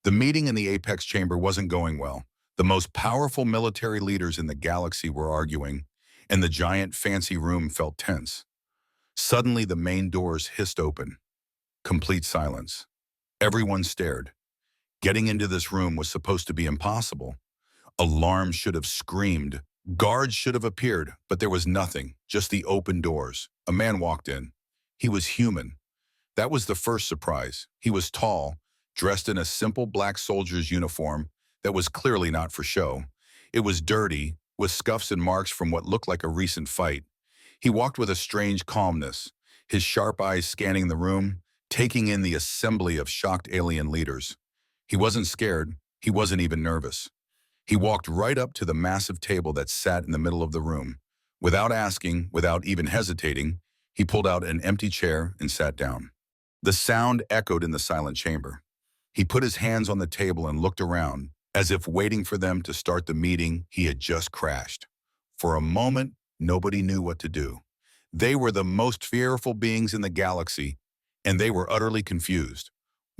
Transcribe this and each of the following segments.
The meeting in the apex chamber wasn't going well. The most powerful military leaders in the galaxy were arguing, and the giant fancy room felt tense. Suddenly, the main doors hissed open. Complete silence. Everyone stared. Getting into this room was supposed to be impossible. Alarms should have screamed. Guards should have appeared, but there was nothing, just the open doors. A man walked in. He was human. That was the first surprise. He was tall, dressed in a simple black soldier's uniform that was clearly not for show. It was dirty, with scuffs and marks from what looked like a recent fight. He walked with a strange calmness, his sharp eyes scanning the room, taking in the assembly of shocked alien leaders. He wasn't scared. He wasn't even nervous. He walked right up to the massive table that sat in the middle of the room. Without asking, without even hesitating, he pulled out an empty chair and sat down. The sound echoed in the silent chamber. He put his hands on the table and looked around, as if waiting for them to start the meeting he had just crashed. For a moment, nobody knew what to do. They were the most fearful beings in the galaxy, and they were utterly confused.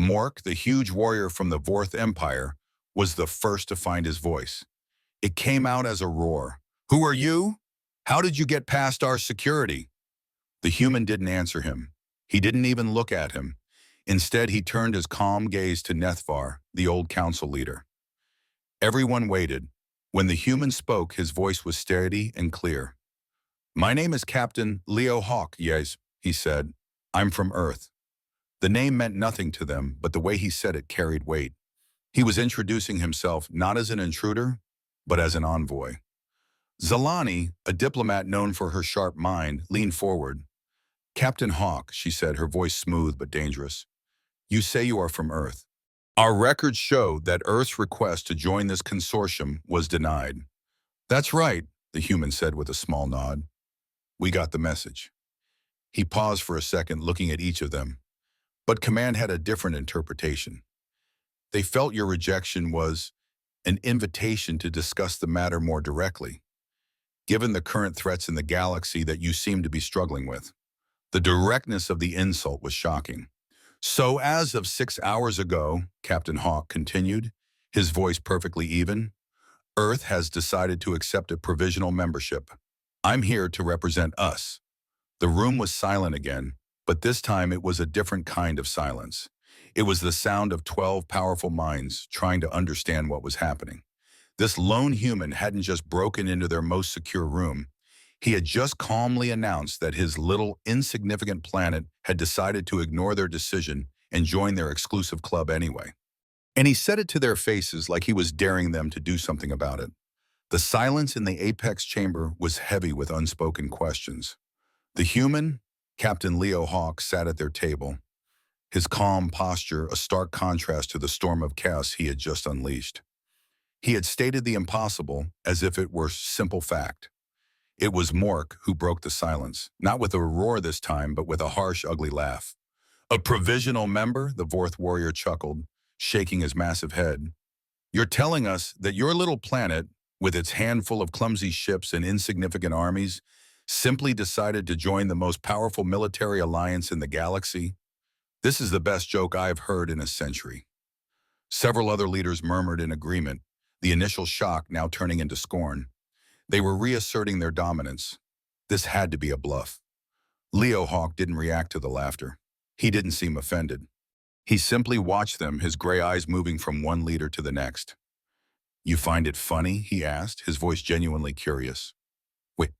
Mork, the huge warrior from the Vorth Empire, was the first to find his voice. It came out as a roar. "Who are you? How did you get past our security?" The human didn't answer him. He didn't even look at him. Instead, he turned his calm gaze to Nethvar, the old council leader. Everyone waited. When the human spoke, his voice was steady and clear. "My name is Captain Leo Hawk, yes," he said. "I'm from Earth." The name meant nothing to them, but the way he said it carried weight. He was introducing himself not as an intruder, but as an envoy. Zalani, a diplomat known for her sharp mind, leaned forward. "Captain Hawk," she said, her voice smooth but dangerous. "You say you are from Earth. Our records show that Earth's request to join this consortium was denied." "That's right," the human said with a small nod. "We got the message." He paused for a second, looking at each of them. But Command had a different interpretation. "They felt your rejection was an invitation to discuss the matter more directly, given the current threats in the galaxy that you seem to be struggling with." The directness of the insult was shocking. "So as of 6 hours ago," Captain Hawk continued, his voice perfectly even, "Earth has decided to accept a provisional membership. I'm here to represent us." The room was silent again, but this time it was a different kind of silence. It was the sound of 12 powerful minds trying to understand what was happening. This lone human hadn't just broken into their most secure room. He had just calmly announced that his little, insignificant planet had decided to ignore their decision and join their exclusive club anyway. And he said it to their faces like he was daring them to do something about it. The silence in the apex chamber was heavy with unspoken questions. The human, Captain Leo Hawk, sat at their table, his calm posture a stark contrast to the storm of chaos he had just unleashed. He had stated the impossible as if it were simple fact. It was Mork who broke the silence, not with a roar this time, but with a harsh, ugly laugh. "A provisional member?" the Vorth warrior chuckled, shaking his massive head. "You're telling us that your little planet, with its handful of clumsy ships and insignificant armies, simply decided to join the most powerful military alliance in the galaxy? This is the best joke I've heard in a century." Several other leaders murmured in agreement, the initial shock now turning into scorn. They were reasserting their dominance. This had to be a bluff. Leo Hawk didn't react to the laughter. He didn't seem offended. He simply watched them, his gray eyes moving from one leader to the next. "You find it funny?" he asked, his voice genuinely curious. "Wait,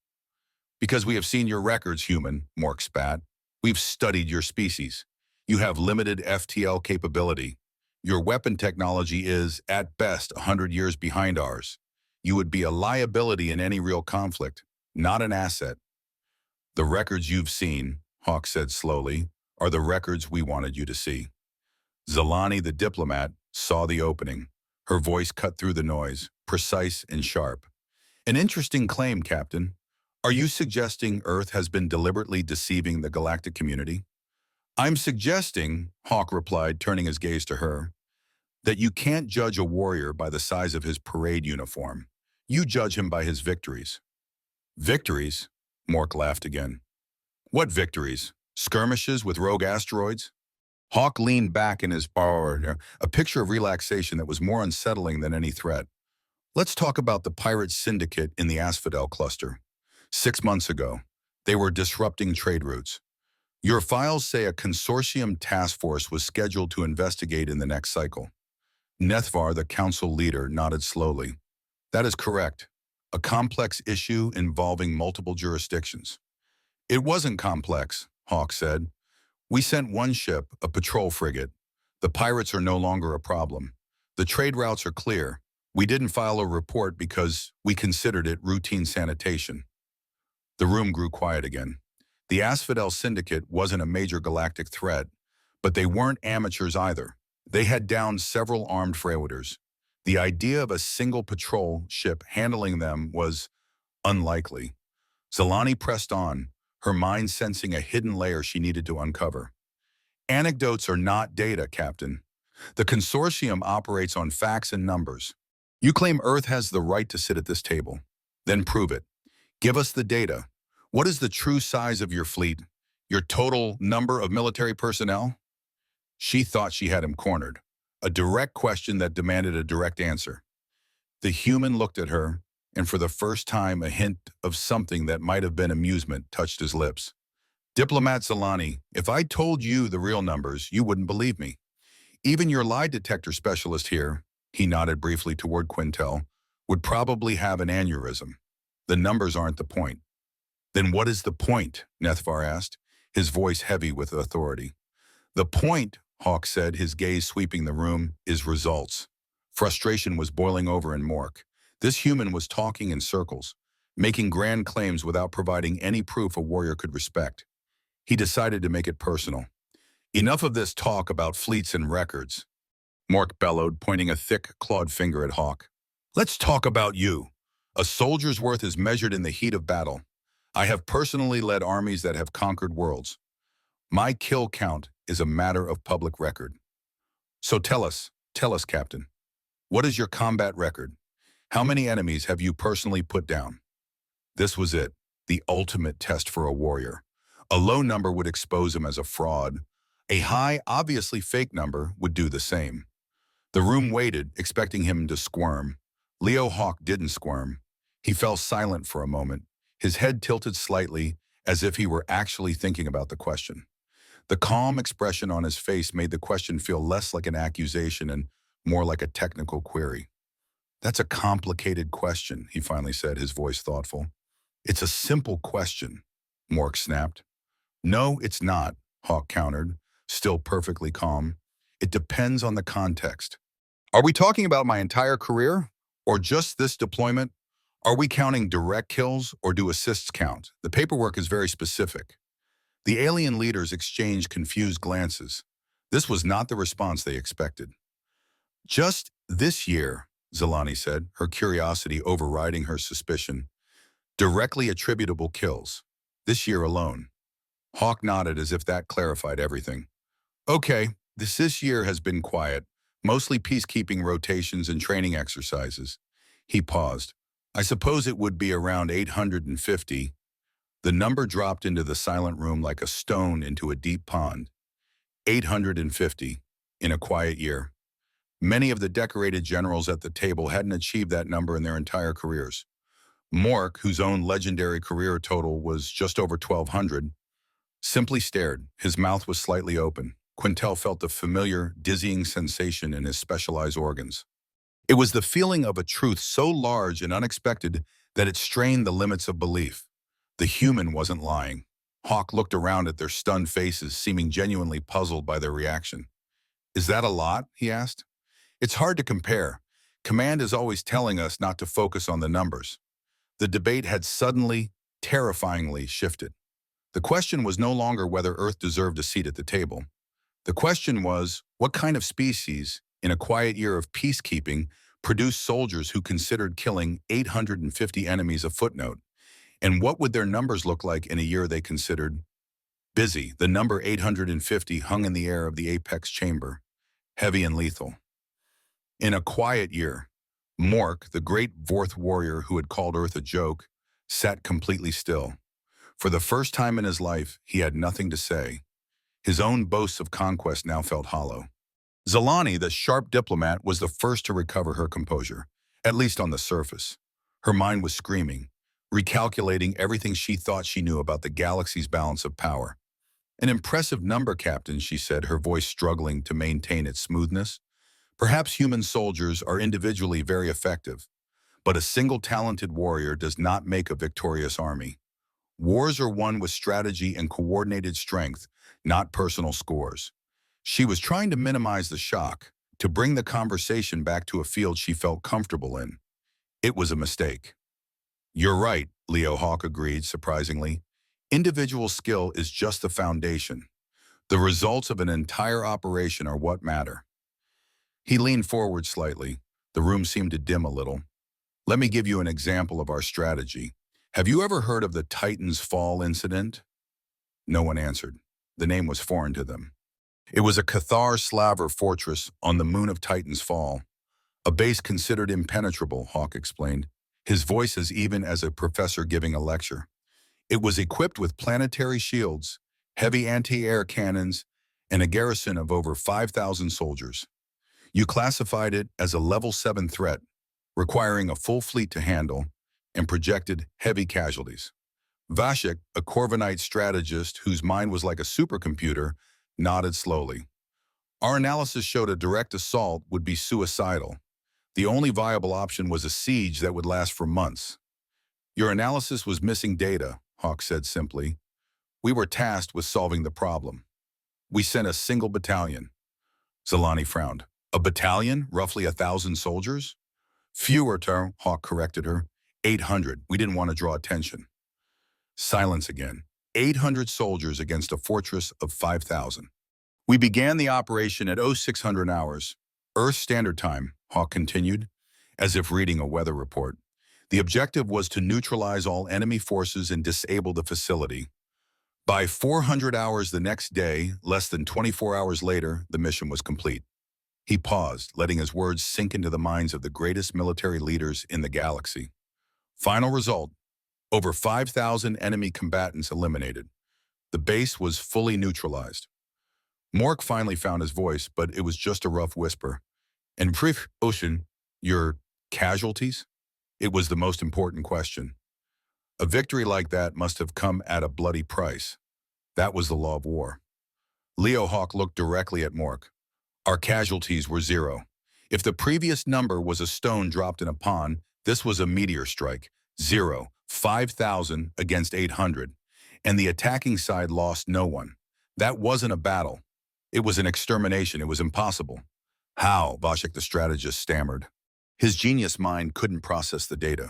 because we have seen your records, human," Mork spat. "We've studied your species. You have limited FTL capability. Your weapon technology is, at best, 100 years behind ours. You would be a liability in any real conflict, not an asset." "The records you've seen," Hawk said slowly, "are the records we wanted you to see." Zalani, the diplomat, saw the opening. Her voice cut through the noise, precise and sharp. "An interesting claim, Captain. Are you suggesting Earth has been deliberately deceiving the galactic community?" "I'm suggesting," Hawk replied, turning his gaze to her, "that you can't judge a warrior by the size of his parade uniform. You judge him by his victories." "Victories?" Mork laughed again. "What victories? Skirmishes with rogue asteroids?" Hawk leaned back in his bar, a picture of relaxation that was more unsettling than any threat. Let's talk about the pirate syndicate in the Asphodel cluster. 6 months ago, they were disrupting trade routes. Your files say a consortium task force was scheduled to investigate in the next cycle. Nethvar, the council leader, nodded slowly. That is correct. A complex issue involving multiple jurisdictions. It wasn't complex, Hawk said. We sent one ship, a patrol frigate. The pirates are no longer a problem. The trade routes are clear. We didn't file a report because we considered it routine sanitation. The room grew quiet again. The Asphodel Syndicate wasn't a major galactic threat, but they weren't amateurs either. They had downed several armed freighters. The idea of a single patrol ship handling them was unlikely. Zelani pressed on, her mind sensing a hidden layer she needed to uncover. Anecdotes are not data, Captain. The consortium operates on facts and numbers. You claim Earth has the right to sit at this table. Then prove it. Give us the data. What is the true size of your fleet? Your total number of military personnel? She thought she had him cornered. A direct question that demanded a direct answer. The human looked at her, and for the first time a hint of something that might have been amusement touched his lips. Diplomat Zelani, if I told you the real numbers, you wouldn't believe me. Even your lie detector specialist here, he nodded briefly toward Quintel, would probably have an aneurysm. The numbers aren't the point. Then what is the point? Nethvar asked, his voice heavy with authority. The point, Hawk said, his gaze sweeping the room, is results. Frustration was boiling over in Mork. This human was talking in circles, making grand claims without providing any proof a warrior could respect. He decided to make it personal. Enough of this talk about fleets and records, Mork bellowed, pointing a thick, clawed finger at Hawk. Let's talk about you. A soldier's worth is measured in the heat of battle. I have personally led armies that have conquered worlds. My kill count is a matter of public record. So tell us, Captain, what is your combat record? How many enemies have you personally put down? This was it, the ultimate test for a warrior. A low number would expose him as a fraud. A high, obviously fake number would do the same. The room waited, expecting him to squirm. Leo Hawk didn't squirm. He fell silent for a moment, his head tilted slightly, as if he were actually thinking about the question. The calm expression on his face made the question feel less like an accusation and more like a technical query. That's a complicated question, he finally said, his voice thoughtful. It's a simple question, Mork snapped. No, it's not, Hawk countered, still perfectly calm. It depends on the context. Are we talking about my entire career? Or just this deployment? Are we counting direct kills or do assists count? The paperwork is very specific. The alien leaders exchanged confused glances. This was not the response they expected. Just this year, Zelani said, her curiosity overriding her suspicion. Directly attributable kills. This year alone. Hawk nodded as if that clarified everything. Okay, this year has been quiet, mostly peacekeeping rotations and training exercises. He paused. I suppose it would be around 850. The number dropped into the silent room like a stone into a deep pond. 850, in a quiet year. Many of the decorated generals at the table hadn't achieved that number in their entire careers. Mork, whose own legendary career total was just over 1,200, simply stared. His mouth was slightly open. Quintel felt the familiar, dizzying sensation in his specialized organs. It was the feeling of a truth so large and unexpected that it strained the limits of belief. The human wasn't lying. Hawk looked around at their stunned faces, seeming genuinely puzzled by their reaction. Is that a lot? He asked. It's hard to compare. Command is always telling us not to focus on the numbers. The debate had suddenly, terrifyingly shifted. The question was no longer whether Earth deserved a seat at the table. The question was, what kind of species, in a quiet year of peacekeeping, produced soldiers who considered killing 850 enemies a footnote? And what would their numbers look like in a year they considered busy? The number 850 hung in the air of the apex chamber, heavy and lethal. In a quiet year, Mork, the great Vorth warrior who had called Earth a joke, sat completely still. For the first time in his life, he had nothing to say. His own boasts of conquest now felt hollow. Zelani, the sharp diplomat, was the first to recover her composure, at least on the surface. Her mind was screaming, recalculating everything she thought she knew about the galaxy's balance of power. An impressive number, Captain, she said, her voice struggling to maintain its smoothness. Perhaps human soldiers are individually very effective, but a single talented warrior does not make a victorious army. Wars are won with strategy and coordinated strength, not personal scores. She was trying to minimize the shock, to bring the conversation back to a field she felt comfortable in. It was a mistake. You're right, Leo Hawk agreed, surprisingly. Individual skill is just the foundation. The results of an entire operation are what matter. He leaned forward slightly. The room seemed to dim a little. Let me give you an example of our strategy. Have you ever heard of the Titan's Fall incident? No one answered. The name was foreign to them. It was a Cathar Slaver fortress on the moon of Titan's Fall. A base considered impenetrable, Hawk explained, his voice as even as a professor giving a lecture. It was equipped with planetary shields, heavy anti-air cannons, and a garrison of over 5,000 soldiers. You classified it as a level 7 threat, requiring a full fleet to handle, and projected heavy casualties. Vashik, a Corvinite strategist whose mind was like a supercomputer, nodded slowly. Our analysis showed a direct assault would be suicidal. The only viable option was a siege that would last for months. Your analysis was missing data, Hawk said simply. We were tasked with solving the problem. We sent a single battalion. Zelani frowned. A battalion? Roughly 1,000 soldiers? Fewer, Hawk corrected her. 800. We didn't want to draw attention. Silence again. 800 soldiers against a fortress of 5,000. We began the operation at 0600 hours, Earth Standard Time, Hawk continued, as if reading a weather report. The objective was to neutralize all enemy forces and disable the facility. By 400 hours the next day, less than 24 hours later, the mission was complete. He paused, letting his words sink into the minds of the greatest military leaders in the galaxy. Final result: over 5,000 enemy combatants eliminated. The base was fully neutralized. Mork finally found his voice, but it was just a rough whisper. And brief ocean, your casualties? It was the most important question. A victory like that must have come at a bloody price. That was the law of war. Leo Hawk looked directly at Mork. Our casualties were 0. If the previous number was a stone dropped in a pond, this was a meteor strike. 0. 5,000 against 800. And the attacking side lost no one. That wasn't a battle. It was an extermination. It was impossible. How? Vashik the strategist stammered. His genius mind couldn't process the data.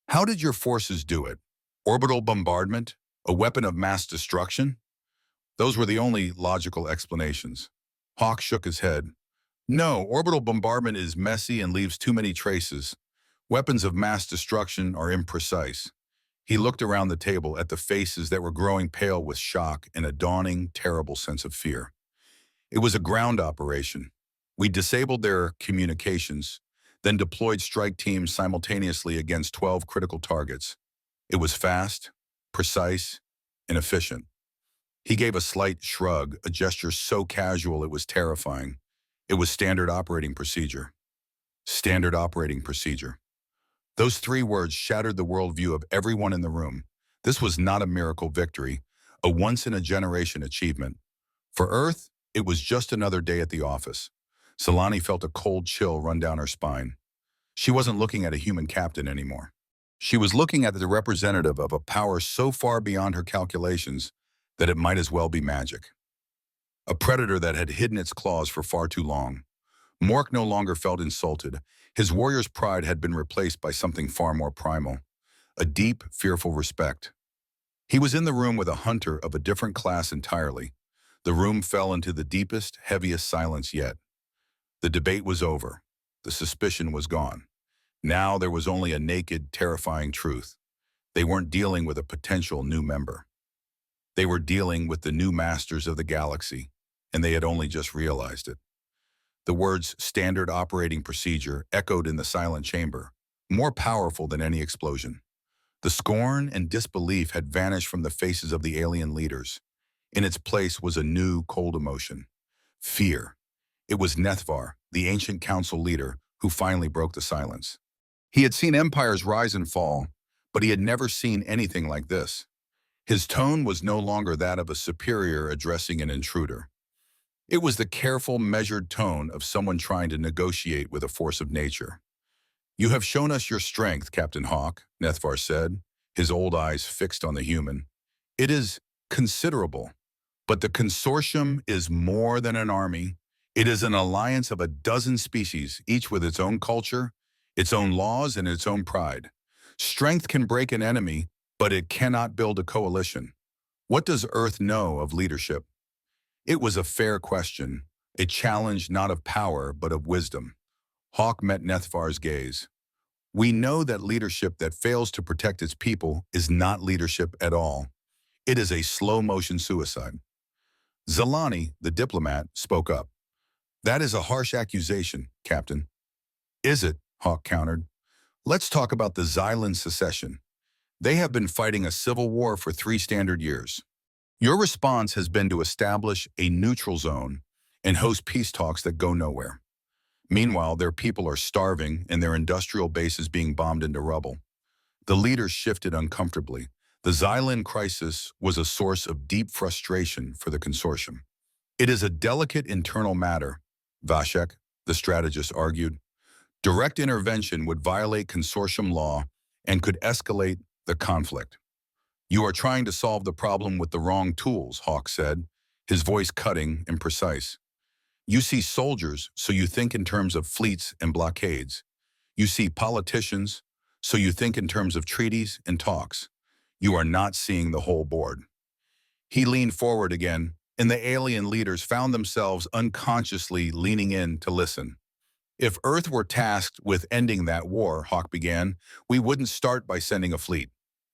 How did your forces do it? Orbital bombardment? A weapon of mass destruction? Those were the only logical explanations. Hawk shook his head. No, orbital bombardment is messy and leaves too many traces. Weapons of mass destruction are imprecise. He looked around the table at the faces that were growing pale with shock and a dawning, terrible sense of fear. It was a ground operation. We disabled their communications, then deployed strike teams simultaneously against 12 critical targets. It was fast, precise, and efficient. He gave a slight shrug, a gesture so casual it was terrifying. It was standard operating procedure. Standard operating procedure. Those 3 words shattered the worldview of everyone in the room. This was not a miracle victory, a once-in-a-generation achievement. For Earth, it was just another day at the office. Zelani felt a cold chill run down her spine. She wasn't looking at a human captain anymore. She was looking at the representative of a power so far beyond her calculations that it might as well be magic. A predator that had hidden its claws for far too long. Mork no longer felt insulted. His warrior's pride had been replaced by something far more primal, a deep, fearful respect. He was in the room with a hunter of a different class entirely. The room fell into the deepest, heaviest silence yet. The debate was over. The suspicion was gone. Now there was only a naked, terrifying truth. They weren't dealing with a potential new member. They were dealing with the new masters of the galaxy, and they had only just realized it. The words standard operating procedure echoed in the silent chamber, more powerful than any explosion. The scorn and disbelief had vanished from the faces of the alien leaders. In its place was a new, cold emotion. Fear. It was Nethvar, the ancient council leader, who finally broke the silence. He had seen empires rise and fall, but he had never seen anything like this. His tone was no longer that of a superior addressing an intruder. It was the careful, measured tone of someone trying to negotiate with a force of nature. "You have shown us your strength, Captain Hawk," Nethvar said, his old eyes fixed on the human. "It is considerable, but the consortium is more than an army. It is an alliance of a dozen species, each with its own culture, its own laws, and its own pride. Strength can break an enemy, but it cannot build a coalition. What does Earth know of leadership?" It was a fair question, a challenge not of power, but of wisdom. Hawk met Nethvar's gaze. "We know that leadership that fails to protect its people is not leadership at all. It is a slow-motion suicide." Zelani, the diplomat, spoke up. "That is a harsh accusation, Captain." "Is it?" Hawk countered. "Let's talk about the Xylan secession. They have been fighting a civil war for 3 standard years. Your response has been to establish a neutral zone and host peace talks that go nowhere. Meanwhile, their people are starving and their industrial base is being bombed into rubble." The leaders shifted uncomfortably. The Xylan crisis was a source of deep frustration for the consortium. "It is a delicate internal matter," Vashek, the strategist, argued. "Direct intervention would violate consortium law and could escalate the conflict." "You are trying to solve the problem with the wrong tools," Hawk said, his voice cutting and precise. "You see soldiers, so you think in terms of fleets and blockades. You see politicians, so you think in terms of treaties and talks. You are not seeing the whole board." He leaned forward again, and the alien leaders found themselves unconsciously leaning in to listen. "If Earth were tasked with ending that war," Hawk began, "we wouldn't start by sending a fleet.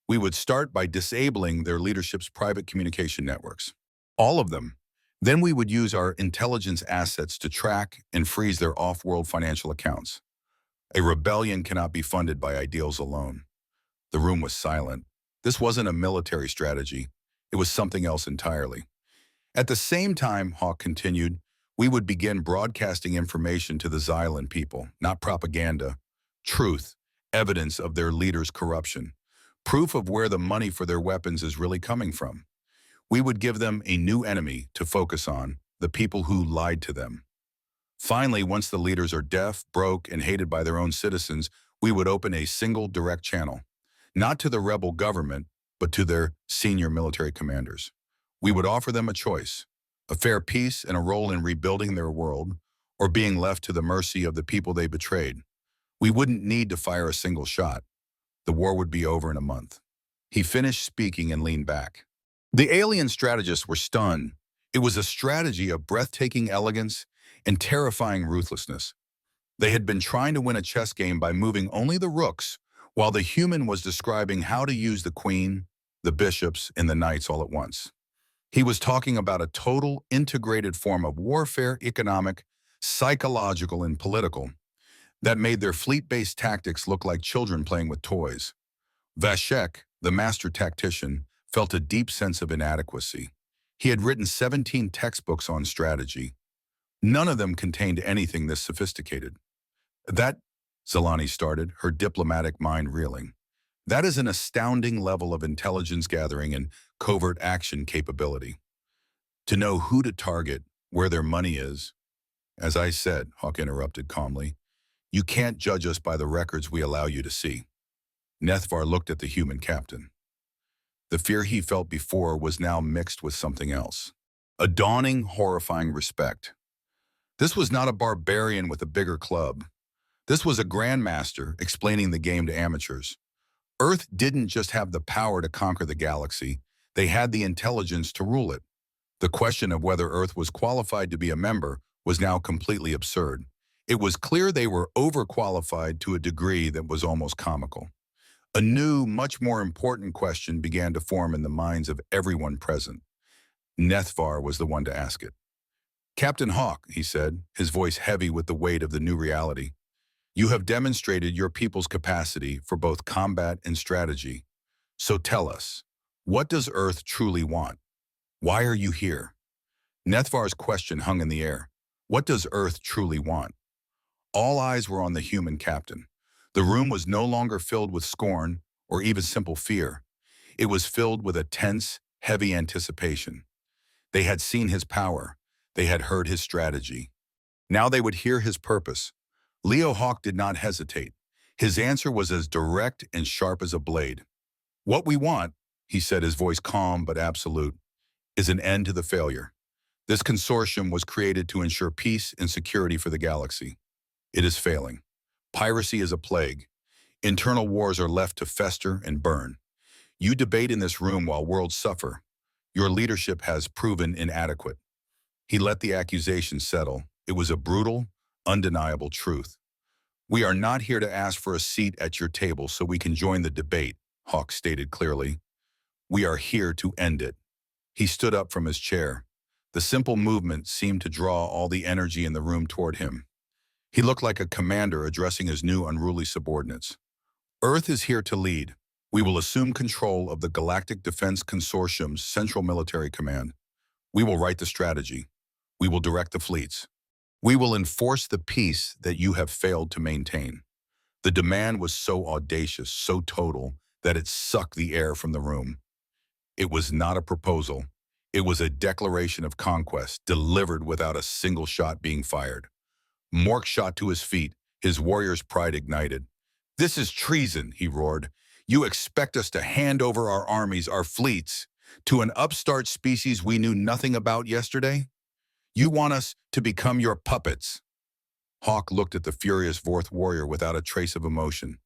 We would start by disabling their leadership's private communication networks. All of them. Then we would use our intelligence assets to track and freeze their off-world financial accounts. A rebellion cannot be funded by ideals alone." The room was silent. This wasn't a military strategy. It was something else entirely. "At the same time," Hawk continued, "we would begin broadcasting information to the Xylan people, not propaganda. Truth, evidence of their leaders' corruption. Proof of where the money for their weapons is really coming from. We would give them a new enemy to focus on, the people who lied to them. Finally, once the leaders are deaf, broke, and hated by their own citizens, we would open a single direct channel, not to the rebel government, but to their senior military commanders. We would offer them a choice, a fair peace and a role in rebuilding their world, or being left to the mercy of the people they betrayed. We wouldn't need to fire a single shot. The war would be over in a month." He finished speaking and leaned back. The alien strategists were stunned. It was a strategy of breathtaking elegance and terrifying ruthlessness. They had been trying to win a chess game by moving only the rooks, while the human was describing how to use the queen, the bishops, and the knights all at once. He was talking about a total, integrated form of warfare, economic, psychological, and political, that made their fleet-based tactics look like children playing with toys. Vashek, the master tactician, felt a deep sense of inadequacy. He had written 17 textbooks on strategy. None of them contained anything this sophisticated. "That," Zelani started, her diplomatic mind reeling, "that is an astounding level of intelligence gathering and covert action capability. To know who to target, where their money is." "As I said," Hawk interrupted calmly, "you can't judge us by the records we allow you to see." Nethvar looked at the human captain. The fear he felt before was now mixed with something else. A dawning, horrifying respect. This was not a barbarian with a bigger club. This was a grandmaster explaining the game to amateurs. Earth didn't just have the power to conquer the galaxy, they had the intelligence to rule it. The question of whether Earth was qualified to be a member was now completely absurd. It was clear they were overqualified to a degree that was almost comical. A new, much more important question began to form in the minds of everyone present. Nethvar was the one to ask it. "Captain Hawk," he said, his voice heavy with the weight of the new reality, "you have demonstrated your people's capacity for both combat and strategy. So tell us, what does Earth truly want? Why are you here? Nethvar's question hung in the air. What does Earth truly want? All eyes were on the human captain. The room was no longer filled with scorn or even simple fear. It was filled with a tense, heavy anticipation. They had seen his power. They had heard his strategy. Now they would hear his purpose. Leo Hawk did not hesitate. His answer was as direct and sharp as a blade. What we want, he said, his voice calm but absolute, is an end to the failure. This consortium was created to ensure peace and security for the galaxy. It is failing. Piracy is a plague. Internal wars are left to fester and burn. You debate in this room while worlds suffer. Your leadership has proven inadequate. He let the accusation settle. It was a brutal, undeniable truth. We are not here to ask for a seat at your table so we can join the debate, Hawk stated clearly. We are here to end it. He stood up from his chair. The simple movement seemed to draw all the energy in the room toward him. He looked like a commander addressing his new unruly subordinates. Earth is here to lead. We will assume control of the Galactic Defense Consortium's Central Military Command. We will write the strategy. We will direct the fleets. We will enforce the peace that you have failed to maintain. The demand was so audacious, so total, that it sucked the air from the room. It was not a proposal. It was a declaration of conquest, delivered without a single shot being fired. Mork shot to his feet, his warrior's pride ignited. This is treason, he roared. You expect us to hand over our armies, our fleets, to an upstart species we knew nothing about yesterday? You want us to become your puppets. Hawk looked at the furious fourth warrior without a trace of emotion.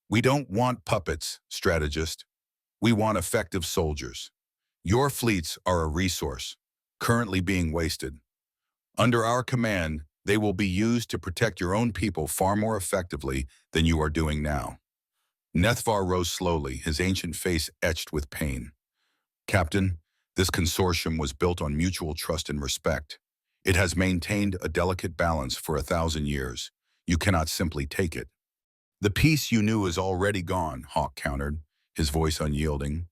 We don't want puppets, strategist. We want effective soldiers. Your fleets are a resource, currently being wasted. Under our command, they will be used to protect your own people far more effectively than you are doing now. Nethvar rose slowly, his ancient face etched with pain. Captain, this consortium was built on mutual trust and respect. It has maintained a delicate balance for 1,000 years. You cannot simply take it. The peace you knew is already gone, Hawk countered, his voice unyielding.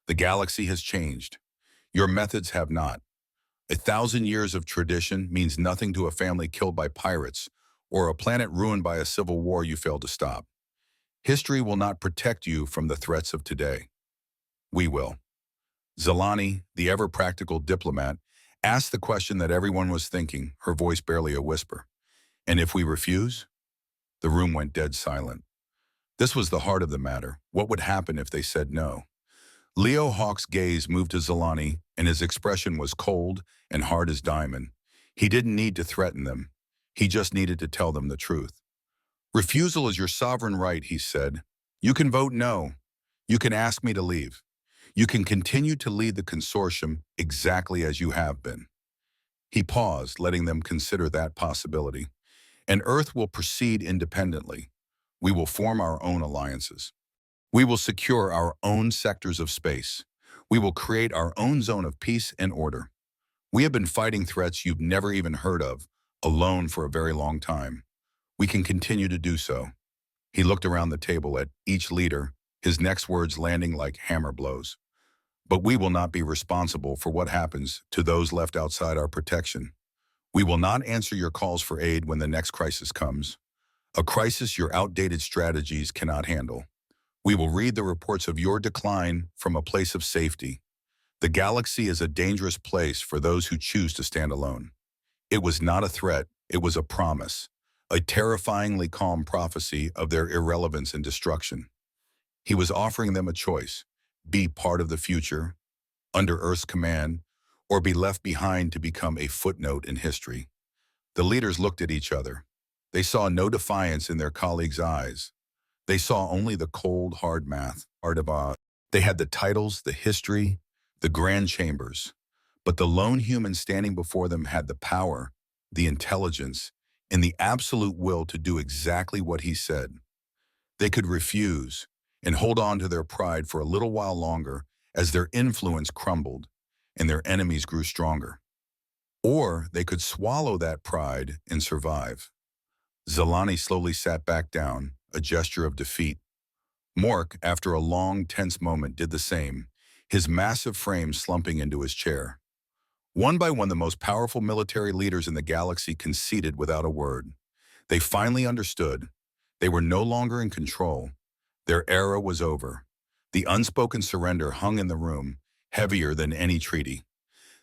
The galaxy has changed. Your methods have not. 1,000 years of tradition means nothing to a family killed by pirates or a planet ruined by a civil war you failed to stop. History will not protect you from the threats of today. We will. Zelani, the ever-practical diplomat, asked the question that everyone was thinking, her voice barely a whisper. And if we refuse? The room went dead silent. This was the heart of the matter. What would happen if they said no? Leo Hawk's gaze moved to Zelani, and his expression was cold and hard as diamond. He didn't need to threaten them. He just needed to tell them the truth. Refusal is your sovereign right, he said. You can vote no. You can ask me to leave. You can continue to lead the consortium exactly as you have been. He paused, letting them consider that possibility. And Earth will proceed independently. We will form our own alliances. We will secure our own sectors of space. We will create our own zone of peace and order. We have been fighting threats you've never even heard of, alone for a very long time. We can continue to do so. He looked around the table at each leader, his next words landing like hammer blows. But we will not be responsible for what happens to those left outside our protection. We will not answer your calls for aid when the next crisis comes. A crisis your outdated strategies cannot handle. We will read the reports of your decline from a place of safety. The galaxy is a dangerous place for those who choose to stand alone. It was not a threat, it was a promise, a terrifyingly calm prophecy of their irrelevance and destruction. He was offering them a choice: be part of the future, under Earth's command, or be left behind to become a footnote in history. The leaders looked at each other. They saw no defiance in their colleagues' eyes. They saw only the cold, hard math, art of Oz. They had the titles, the history, the grand chambers. But the lone human standing before them had the power, the intelligence, and the absolute will to do exactly what he said. They could refuse and hold on to their pride for a little while longer as their influence crumbled and their enemies grew stronger. Or they could swallow that pride and survive. Zelani slowly sat back down, a gesture of defeat. Mork, after a long, tense moment, did the same, his massive frame slumping into his chair. One by one, the most powerful military leaders in the galaxy conceded without a word. They finally understood. They were no longer in control. Their era was over. The unspoken surrender hung in the room, heavier than any treaty.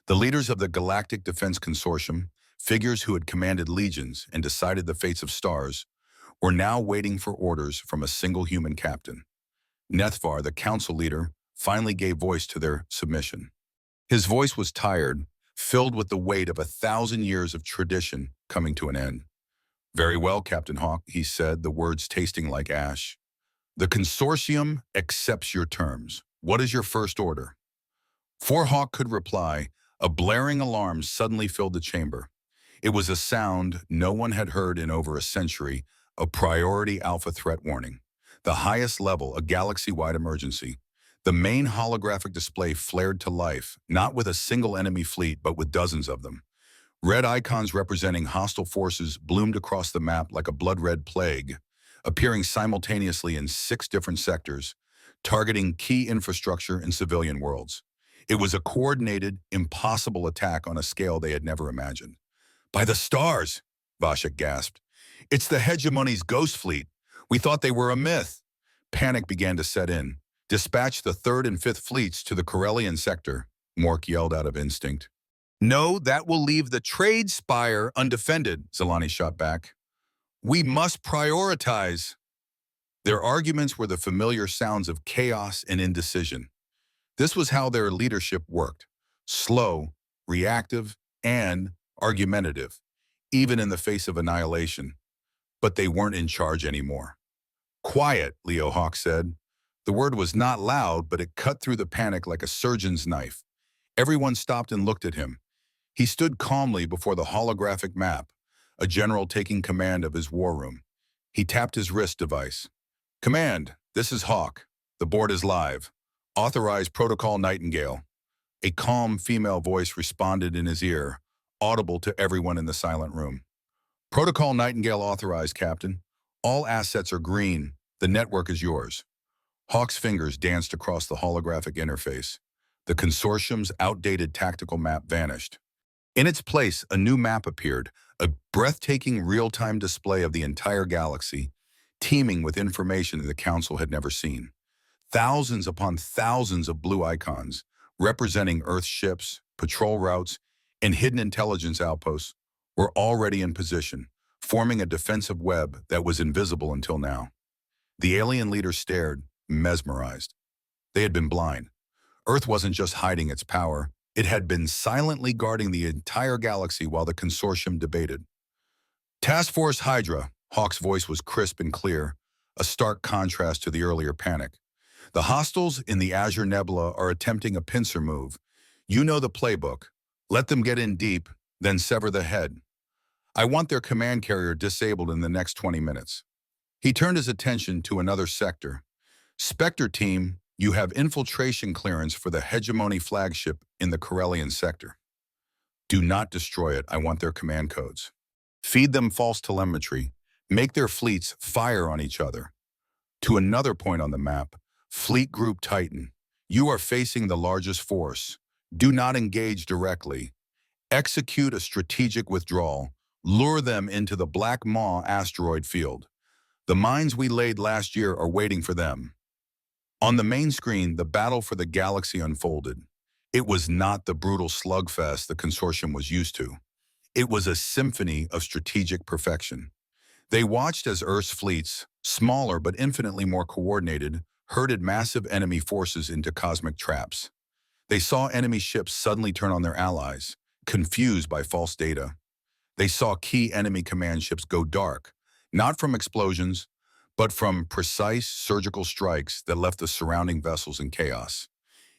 The leaders of the Galactic Defense Consortium, figures who had commanded legions and decided the fates of stars, were now waiting for orders from a single human captain. Nethvar, the council leader, finally gave voice to their submission. His voice was tired, filled with the weight of 1,000 years of tradition coming to an end. "Very well, Captain Hawk," he said, the words tasting like ash. "The consortium accepts your terms. What is your first order?" Before Hawk could reply, a blaring alarm suddenly filled the chamber. It was a sound no one had heard in over a century, a priority alpha threat warning. The highest level, a galaxy-wide emergency. The main holographic display flared to life, not with a single enemy fleet, but with dozens of them. Red icons representing hostile forces bloomed across the map like a blood-red plague, appearing simultaneously in 6 different sectors, targeting key infrastructure and civilian worlds. It was a coordinated, impossible attack on a scale they had never imagined. "By the stars!" Vashik gasped. "It's the hegemony's ghost fleet. We thought they were a myth." Panic began to set in. "Dispatch the 3rd and 5th fleets to the Corellian sector," Mork yelled out of instinct. "No, that will leave the trade spire undefended," Zelani shot back. "We must prioritize." Their arguments were the familiar sounds of chaos and indecision. This was how their leadership worked: slow, reactive, and argumentative, even in the face of annihilation. But they weren't in charge anymore. "Quiet," Leo Hawk said. The word was not loud, but it cut through the panic like a surgeon's knife. Everyone stopped and looked at him. He stood calmly before the holographic map, a general taking command of his war room. He tapped his wrist device. "Command, this is Hawk. The board is live. Authorize Protocol Nightingale." A calm female voice responded in his ear, audible to everyone in the silent room. "Protocol Nightingale authorized, Captain. All assets are green. The network is yours." Hawk's fingers danced across the holographic interface. The consortium's outdated tactical map vanished. In its place, a new map appeared, a breathtaking real-time display of the entire galaxy, teeming with information the Council had never seen. Thousands upon thousands of blue icons, representing Earth's ships, patrol routes, and hidden intelligence outposts, were already in position, forming a defensive web that was invisible until now. The alien leaders stared, mesmerized. They had been blind. Earth wasn't just hiding its power, it had been silently guarding the entire galaxy while the consortium debated. "Task Force Hydra," Hawk's voice was crisp and clear, a stark contrast to the earlier panic. "The hostiles in the Azure Nebula are attempting a pincer move. You know the playbook. Let them get in deep, then sever the head. I want their command carrier disabled in the next 20 minutes. He turned his attention to another sector. "Spectre team, you have infiltration clearance for the Hegemony flagship in the Corellian sector. Do not destroy it. I want their command codes. Feed them false telemetry. Make their fleets fire on each other." To another point on the map, Fleet Group Titan. "You are facing the largest force. Do not engage directly. Execute a strategic withdrawal. Lure them into the Black Maw asteroid field. The mines we laid last year are waiting for them." On the main screen, the battle for the galaxy unfolded. It was not the brutal slugfest the consortium was used to. It was a symphony of strategic perfection. They watched as Earth's fleets, smaller but infinitely more coordinated, herded massive enemy forces into cosmic traps. They saw enemy ships suddenly turn on their allies, confused by false data. They saw key enemy command ships go dark, not from explosions, but from precise surgical strikes that left the surrounding vessels in chaos.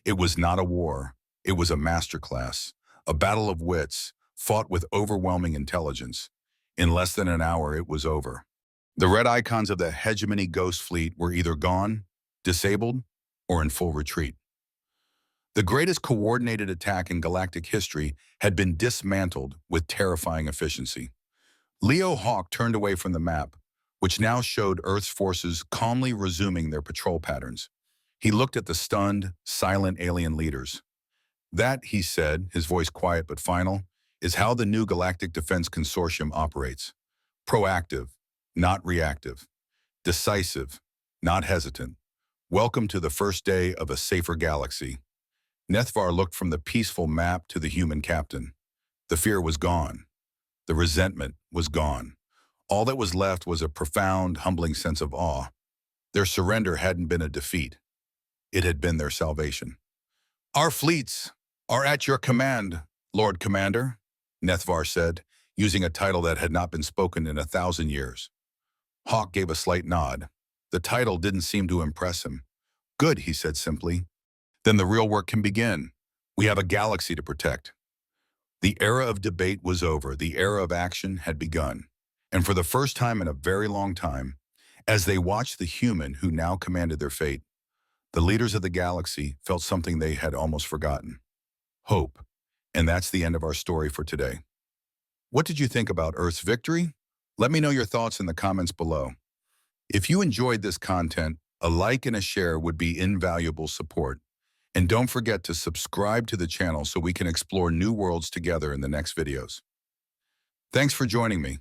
It was not a war. It was a masterclass, a battle of wits, fought with overwhelming intelligence. In less than an hour, it was over. The red icons of the Hegemony Ghost Fleet were either gone, disabled, or in full retreat. The greatest coordinated attack in galactic history had been dismantled with terrifying efficiency. Leo Hawk turned away from the map, which now showed Earth's forces calmly resuming their patrol patterns. He looked at the stunned, silent alien leaders. That, he said, his voice quiet but final, is how the new Galactic Defense Consortium operates. Proactive, not reactive. Decisive, not hesitant. Welcome to the first day of a safer galaxy. Nethvar looked from the peaceful map to the human captain. The fear was gone. The resentment was gone. All that was left was a profound, humbling sense of awe. Their surrender hadn't been a defeat. It had been their salvation. "Our fleets are at your command, Lord Commander," Nethvar said, using a title that had not been spoken in 1,000 years. Hawk gave a slight nod. The title didn't seem to impress him. "Good," he said simply. "Then the real work can begin. We have a galaxy to protect." The era of debate was over. The era of action had begun. And for the first time in a very long time, as they watched the human who now commanded their fate, the leaders of the galaxy felt something they had almost forgotten. Hope. And that's the end of our story for today. What did you think about Earth's victory? Let me know your thoughts in the comments below. If you enjoyed this content, a like and a share would be invaluable support. And don't forget to subscribe to the channel so we can explore new worlds together in the next videos. Thanks for joining me.